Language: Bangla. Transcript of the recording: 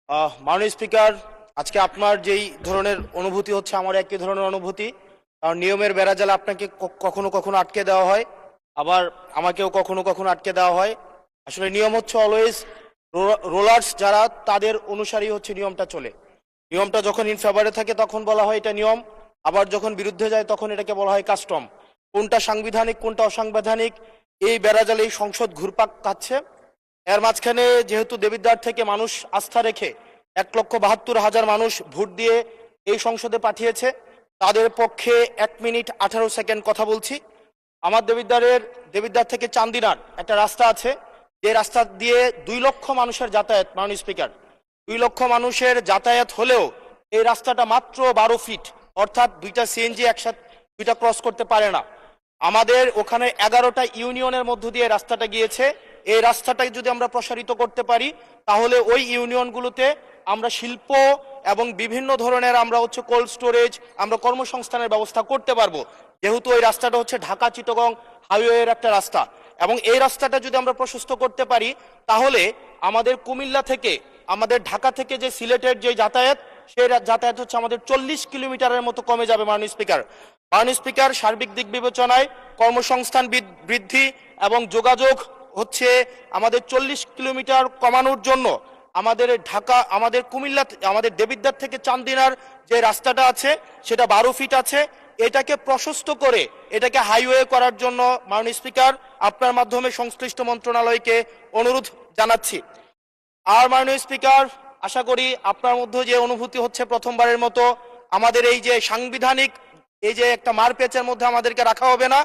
মাননীয় স্পিকার, আজকে আপনার যেই ধরনের অনুভূতি হচ্ছে আমার একই ধরনের অনুভূতি। কারণ নিয়মের বেড়াজালে আপনাকে কখনো কখনো আটকে দেওয়া হয়, আবার আমাকেও কখনো কখনো আটকে দেওয়া হয়। আসলে নিয়ম হচ্ছে অলওয়েজ রোলার্স যারা তাদের অনুসারেই হচ্ছে নিয়মটা চলে। নিয়মটা যখন ইন ফেভারে থাকে তখন বলা হয় এটা নিয়ম, আবার যখন বিরুদ্ধে যায় তখন এটাকে বলা হয় কাস্টম। কোনটা সাংবিধানিক কোনটা অসাংবিধানিক এই বেড়াজালে এই সংসদ ঘুরপাক খাচ্ছে। এর মাঝখানে যেহেতু দেবিদ্বার থেকে মানুষ আস্থা রেখে 1,72,000 মানুষ ভোট দিয়ে এই সংসদে পাঠিয়েছে, তাদের পক্ষে 1 মিনিট 18 সেকেন্ড কথা বলছি। আমার দেবিদ্বার থেকে চান্দিনার একটা রাস্তা আছে, যে রাস্তা দিয়ে 2 লক্ষ মানুষের যাতায়াত। মাননীয় স্পিকার, 2 লক্ষ মানুষের যাতায়াত হলেও এই রাস্তাটা মাত্র 12 ফিট, অর্থাৎ দুইটা সিএনজি একসাথে দুইটা ক্রস করতে পারে না। আমাদের ওখানে 11টা ইউনিয়নের মধ্য দিয়ে রাস্তাটা গিয়েছে। এই রাস্তাটাকে যদি আমরা প্রসারিত করতে পারি তাহলে ওই ইউনিয়নগুলোতে আমরা শিল্প এবং বিভিন্ন ধরনের আমরা হচ্ছে কোল্ড স্টোরেজ, আমরা কর্মসংস্থানের ব্যবস্থা করতে পারবো, যেহেতু ওই রাস্তাটা হচ্ছে ঢাকা চিটাগং হাইওয়ের একটা রাস্তা। এবং এই রাস্তাটা যদি আমরা প্রশস্ত করতে পারি তাহলে আমাদের কুমিল্লা থেকে, আমাদের ঢাকা থেকে যে সিলেটের যে যাতায়াত, সেই যাতায়াত হচ্ছে আমাদের 40 কিলোমিটারের মতো কমে যাবে। মাননীয় স্পিকার, সার্বিক দিক বিবেচনায় কর্মসংস্থান বৃদ্ধি এবং যোগাযোগ হচ্ছে আমাদের 40 কিলোমিটার কমানোর জন্য আমাদের ঢাকা, আমাদের কুমিল্লা, আমাদের দেবিদ্বার থেকে চান্দিনার যে রাস্তাটা আছে সেটা 12 ফিট আছে। এটাকে প্রশস্ত করে এটাকে হাইওয়ে করার জন্য মাননীয় স্পিকার আপনার মাধ্যমে সংশ্লিষ্ট মন্ত্রণালয়কে অনুরোধ জানাচ্ছি। আর মাননীয় স্পিকার, আশা করি আপনার মধ্যে যে অনুভূতি হচ্ছে প্রথমবারের মতো আমাদের এই যে সাংবিধানিক এই যে একটা মারপ্যাচের মধ্যে আমাদেরকে রাখা হবে না।